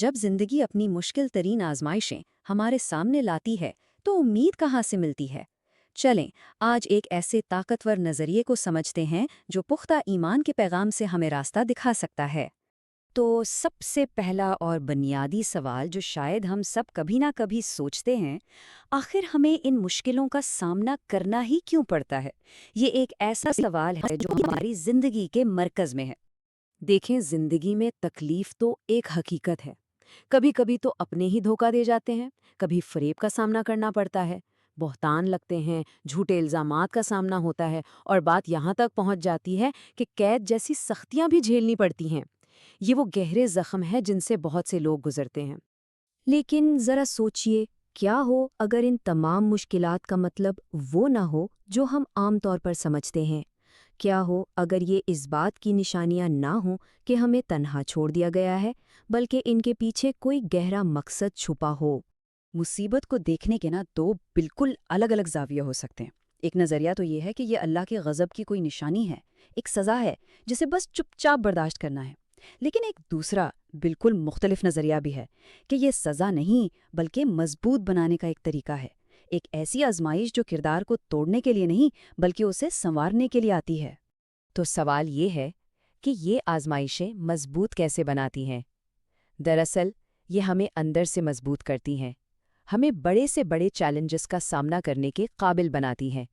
جب زندگی اپنی مشکل ترین آزمائشیں ہمارے سامنے لاتی ہے تو امید کہاں سے ملتی ہے؟ چلیں آج ایک ایسے طاقتور نظریے کو سمجھتے ہیں جو پختہ ایمان کے پیغام سے ہمیں راستہ دکھا سکتا ہے۔ تو سب سے پہلا اور بنیادی سوال جو شاید ہم سب کبھی نہ کبھی سوچتے ہیں، آخر ہمیں ان مشکلوں کا سامنا کرنا ہی کیوں پڑتا ہے؟ یہ ایک ایسا سوال ہے جو ہماری زندگی کے مرکز میں ہے۔ دیکھیں، زندگی میں تکلیف تو ایک حقیقت ہے۔ کبھی کبھی تو اپنے ہی دھوکہ دے جاتے ہیں، کبھی فریب کا سامنا کرنا پڑتا ہے، بہتان لگتے ہیں، جھوٹے الزامات کا سامنا ہوتا ہے، اور بات یہاں تک پہنچ جاتی ہے کہ قید جیسی سختیاں بھی جھیلنی پڑتی ہیں۔ یہ وہ گہرے زخم ہے جن سے بہت سے لوگ گزرتے ہیں۔ لیکن ذرا سوچئے، کیا ہو اگر ان تمام مشکلات کا مطلب وہ نہ ہو جو ہم عام طور پر سمجھتے ہیں؟ کیا ہو اگر یہ اس بات کی نشانیاں نہ ہوں کہ ہمیں تنہا چھوڑ دیا گیا ہے، بلکہ ان کے پیچھے کوئی گہرا مقصد چھپا ہو؟ مصیبت کو دیکھنے کے دو بالکل الگ الگ زاویے ہو سکتے ہیں۔ ایک نظریہ تو یہ ہے کہ یہ اللہ کے غضب کی کوئی نشانی ہے، ایک سزا ہے جسے بس چپ چاپ برداشت کرنا ہے۔ لیکن ایک دوسرا بالکل مختلف نظریہ بھی ہے کہ یہ سزا نہیں بلکہ مضبوط بنانے کا ایک طریقہ ہے، ایک ایسی آزمائش جو کردار کو توڑنے کے لیے نہیں بلکہ اسے سنوارنے کے لیے آتی ہے۔ تو سوال یہ ہے کہ یہ آزمائشیں مضبوط کیسے بناتی ہیں؟ دراصل یہ ہمیں اندر سے مضبوط کرتی ہیں، ہمیں بڑے سے بڑے چیلنجز کا سامنا کرنے کے قابل بناتی ہیں،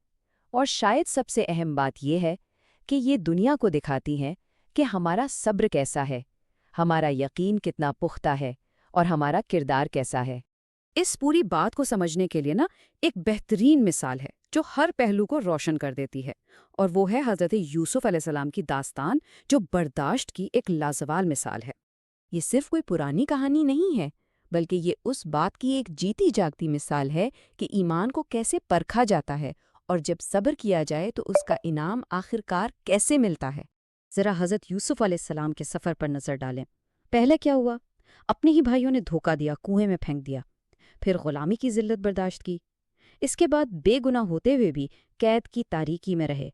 اور شاید سب سے اہم بات یہ ہے کہ یہ دنیا کو دکھاتی ہیں کہ ہمارا صبر کیسا ہے، ہمارا یقین کتنا پختہ ہے، اور ہمارا کردار کیسا ہے۔ اس پوری بات کو سمجھنے کے لیے ایک بہترین مثال ہے جو ہر پہلو کو روشن کر دیتی ہے، اور وہ ہے حضرت یوسف علیہ السلام کی داستان، جو برداشت کی ایک لازوال مثال ہے۔ یہ صرف کوئی پرانی کہانی نہیں ہے، بلکہ یہ اس بات کی ایک جیتی جاگتی مثال ہے کہ ایمان کو کیسے پرکھا جاتا ہے، اور جب صبر کیا جائے تو اس کا انعام آخرکار کیسے ملتا ہے۔ ذرا حضرت یوسف علیہ السلام کے سفر پر نظر ڈالیں۔ پہلے کیا ہوا؟ اپنے ہی بھائیوں نے دھوکہ دیا، کنویں میں پھینک دیا، پھر غلامی کی ذلت برداشت کی۔ اس کے بعد بے گناہ ہوتے ہوئے بھی قید کی تاریکی میں رہے۔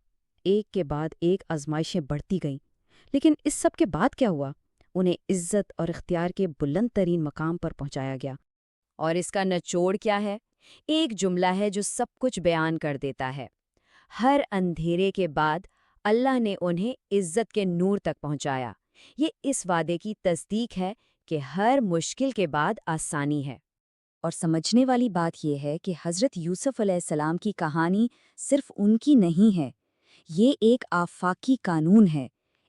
ایک کے بعد ایک آزمائشیں بڑھتی گئیں، لیکن اس سب کے بعد کیا ہوا؟ انہیں عزت اور اختیار کے بلند ترین مقام پر پہنچایا گیا۔ اور اس کا نچوڑ کیا ہے؟ ایک جملہ ہے جو سب کچھ بیان کر دیتا ہے۔ ہر اندھیرے کے بعد اللہ نے انہیں عزت کے نور تک پہنچایا۔ یہ اس وعدے کی تصدیق ہے کہ ہر مشکل کے بعد آسانی ہے۔ اور سمجھنے والی بات یہ ہے کہ حضرت یوسف علیہ السلام کی کہانی صرف ان کی نہیں ہے، یہ ایک آفاقی قانون ہے،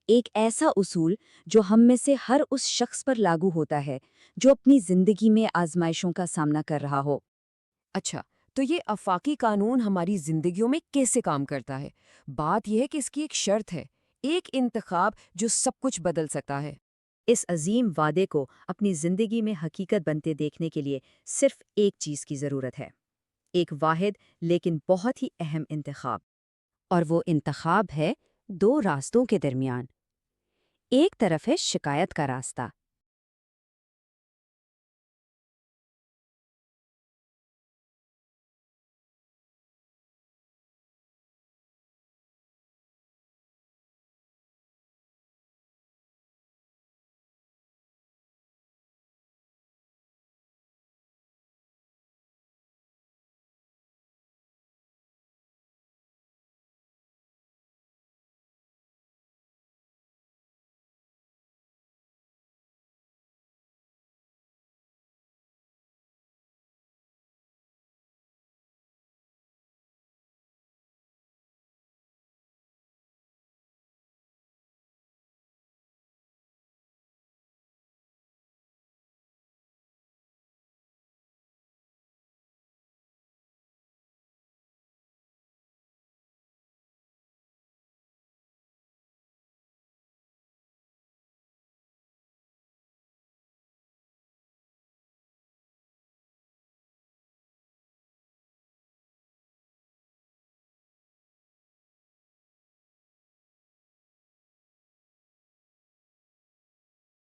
ایک ایسا اصول جو ہم میں سے ہر اس شخص پر لاگو ہوتا ہے جو اپنی زندگی میں آزمائشوں کا سامنا کر رہا ہو۔ اچھا، تو یہ آفاقی قانون ہماری زندگیوں میں کیسے کام کرتا ہے؟ بات یہ ہے کہ اس کی ایک شرط ہے، ایک انتخاب جو سب کچھ بدل سکتا ہے۔ اس عظیم وعدے کو اپنی زندگی میں حقیقت بنتے دیکھنے کے لیے صرف ایک چیز کی ضرورت ہے، ایک واحد لیکن بہت ہی اہم انتخاب، اور وہ انتخاب ہے دو راستوں کے درمیان۔ ایک طرف ہے شکایت کا راستہ،